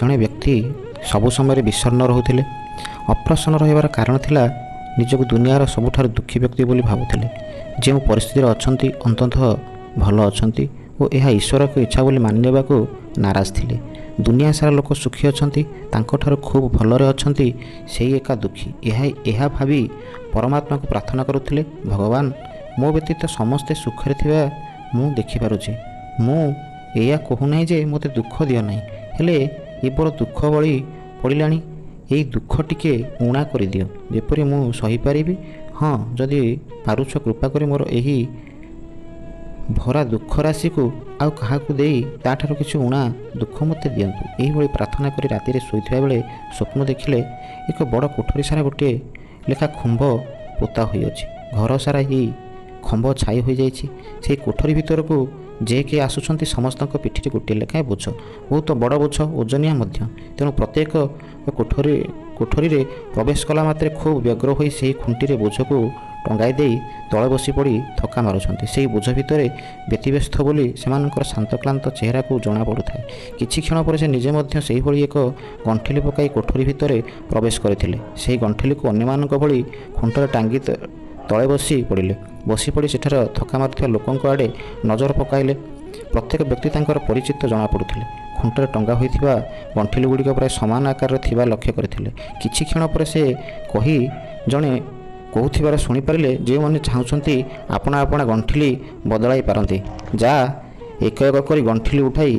ଜଣେ ବ୍ୟକ୍ତି ସବୁ ସମୟରେ ବିଷଣ୍ଣ ରହୁଥିଲେ। ଅପ୍ରସନ୍ନ ରହିବାର କାରଣ ଥିଲା ନିଜକୁ ଦୁନିଆର ସବୁଠାରୁ ଦୁଃଖୀ ବ୍ୟକ୍ତି ବୋଲି ଭାବୁଥିଲେ। ଯେଉଁ ପରିସ୍ଥିତିରେ ଅଛନ୍ତି ଅନ୍ତତଃ ଭଲ ଅଛନ୍ତି ଓ ଏହା ଈଶ୍ୱରଙ୍କ ଇଚ୍ଛା ବୋଲି ମାନି ନେବାକୁ ନାରାଜ ଥିଲେ। ଦୁନିଆ ସାରା ଲୋକ ସୁଖୀ ଅଛନ୍ତି, ତାଙ୍କଠାରୁ ଖୁବ୍ ଭଲରେ ଅଛନ୍ତି, ସେଇ ଏକା ଦୁଃଖୀ। ଏହା ଭାବି ପରମାତ୍ମାକୁ ପ୍ରାର୍ଥନା କରୁଥିଲେ, ଭଗବାନ, ମୋ ବ୍ୟତୀତ ସମସ୍ତେ ସୁଖରେ ଥିବା ମୁଁ ଦେଖିପାରୁଛି। ମୁଁ ଏଇଆ କହୁନାହିଁ ଯେ ମୋତେ ଦୁଃଖ ଦିଅ ନାହିଁ, ହେଲେ ଏ ବଡ଼ ଦୁଃଖ ବଳି ପଡ଼ିଲାଣି। ଏଇ ଦୁଃଖ ଟିକେ ଊଣା କରିଦିଅ, ଯେପରି ମୁଁ ସହିପାରିବି। ହଁ, ଯଦି ପାରୁଛ କୃପା କରି ମୋର ଏହି ଭରା ଦୁଃଖ ରାଶିକୁ ଆଉ କାହାକୁ ଦେଇ ତାଠାରୁ କିଛି ଊଣା ଦୁଃଖ ମୋତେ ଦିଅନ୍ତୁ। ଏହିଭଳି ପ୍ରାର୍ଥନା କରି ରାତିରେ ଶୋଇଥିବା ବେଳେ ସ୍ୱପ୍ନ ଦେଖିଲେ ଏକ ବଡ଼ କୋଠରୀ ସାରା ଗୋଟିଏ ଲେଖା ଖମ୍ବ ପୋତା ହୋଇଅଛି। ଘର ସାରା ଏହି ଖମ୍ବ ଛାଇ ହୋଇଯାଇଛି। ସେହି କୋଠରୀ ଭିତରକୁ ଯେ କିଏ ଆସୁଛନ୍ତି ସମସ୍ତଙ୍କ ପିଠିରେ ଗୋଟିଏ ଲେଖାଏଁ ବୋଝ, ବହୁତ ବଡ଼ ବୋଝ, ଓଜନିଆ ମଧ୍ୟ। ତେଣୁ ପ୍ରତ୍ୟେକ କୋଠରୀରେ ପ୍ରବେଶ କଲା ମାତ୍ରେ ଖୁବ୍ ବ୍ୟଗ୍ର ହୋଇ ସେହି ଖୁଣ୍ଟିରେ ବୋଝକୁ ଟଙ୍ଗାଇ ଦେଇ ତଳେ ବସି ପଡ଼ି ଥକା ମାରୁଛନ୍ତି। ସେହି ବୋଝ ଭିତରେ ବ୍ୟତିବ୍ୟସ୍ତ ବୋଲି ସେମାନଙ୍କର ଶାନ୍ତକ୍ଲାନ୍ତ ଚେହେରାକୁ ଜଣାପଡ଼ୁଥାଏ। କିଛି କ୍ଷଣ ପରେ ସେ ନିଜେ ମଧ୍ୟ ସେହିଭଳି ଏକ ଗଣ୍ଠିଲି ପକାଇ କୋଠରୀ ଭିତରେ ପ୍ରବେଶ କରିଥିଲେ। ସେହି ଗଣ୍ଠିଲିକୁ ଅନ୍ୟମାନଙ୍କ ଭଳି ଖୁଣ୍ଟରେ ଟାଙ୍ଗି ତଳେ ବସି ପଡ଼ିଲେ। ବସି ପଡ଼ି ସେଠାର ଥକା ମାରୁଥିବା ଲୋକଙ୍କ ଆଡ଼େ ନଜର ପକାଇଲେ। ପ୍ରତ୍ୟେକ ବ୍ୟକ୍ତି ତାଙ୍କର ପରିଚିତ ଜଣାପଡ଼ୁଥିଲେ। ଖୁଣ୍ଟରେ ଟଙ୍ଗା ହୋଇଥିବା ଗଣ୍ଠିଲି ଗୁଡ଼ିକ ପ୍ରାୟ ସମାନ ଆକାରରେ ଥିବା ଲକ୍ଷ୍ୟ କରିଥିଲେ। କିଛି କ୍ଷଣ ପରେ ସେ ଜଣେ କହୁଥିବାର ଶୁଣିପାରିଲେ, ଯେଉଁମାନେ ଚାହୁଁଛନ୍ତି ଆପଣା ଆପଣା ଗଣ୍ଠିଲି ବଦଳାଇ ପାରନ୍ତି, ଯାହା ଏକ ଏକ କରି ଗଣ୍ଠିଲି ଉଠାଇ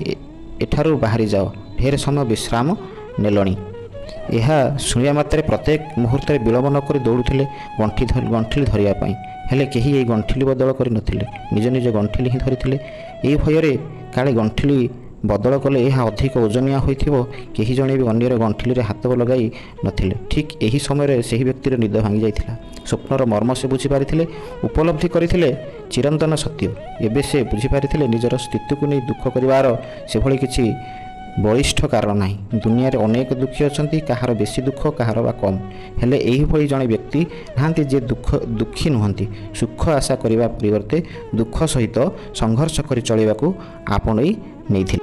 ଏଠାରୁ ବାହାରି ଯାଅ, ଢେର ସମୟ ବିଶ୍ରାମ ନେଲଣି। ଏହା ଶୁଣିବା ମାତ୍ରେ ପ୍ରତ୍ୟେକ ମୁହୂର୍ତ୍ତରେ ବିଳମ୍ବ ନ କରି ଦୌଡ଼ୁଥିଲେ ଗଣ୍ଠିଲି ଧରିବା ପାଇଁ। ହେଲେ କେହି ଏହି ଗଣ୍ଠିଲି ବଦଳ କରିନଥିଲେ। ନିଜ ନିଜ ଗଣ୍ଠିଲି ହିଁ ଧରିଥିଲେ। ଏହି ଭୟରେ କାଳେ ଗଣ୍ଠିଲି ବଦଳ କଲେ ଏହା ଅଧିକ ଓଜନିଆ ହୋଇଥିବ, କେହି ଜଣେ ବି ଅନ୍ୟର ଗଣ୍ଠିଲିରେ ହାତ ଲଗାଇ ନଥିଲେ। ଠିକ୍ ଏହି ସମୟରେ ସେହି ବ୍ୟକ୍ତିର ନିଦ ଭାଙ୍ଗି ଯାଇଥିଲା। ସ୍ୱପ୍ନର ମର୍ମ ସେ ବୁଝିପାରିଥିଲେ, ଉପଲବ୍ଧି କରିଥିଲେ ଚିରନ୍ତନ ସତ୍ୟ। ଏବେ ସେ ବୁଝିପାରିଥିଲେ ନିଜର ସ୍ଥିତିକୁ ନେଇ ଦୁଃଖ କରିବାର ସେଭଳି କିଛି ବଳିଷ୍ଠ କାରଣ ନାହିଁ। ଦୁନିଆରେ ଅନେକ ଦୁଃଖୀ ଅଛନ୍ତି, କାହାର ବେଶୀ ଦୁଃଖ, କାହାର ବା କମ୍। ହେଲେ ଏହିଭଳି ଜଣେ ବ୍ୟକ୍ତି ନାହାନ୍ତି ଯେ ଦୁଃଖୀ ନୁହନ୍ତି। ସୁଖ ଆଶା କରିବା ପରିବର୍ତ୍ତେ ଦୁଃଖ ସହିତ ସଂଘର୍ଷ କରି ଚଳିବାକୁ ଆପଣେଇ ନେଇଥିଲେ।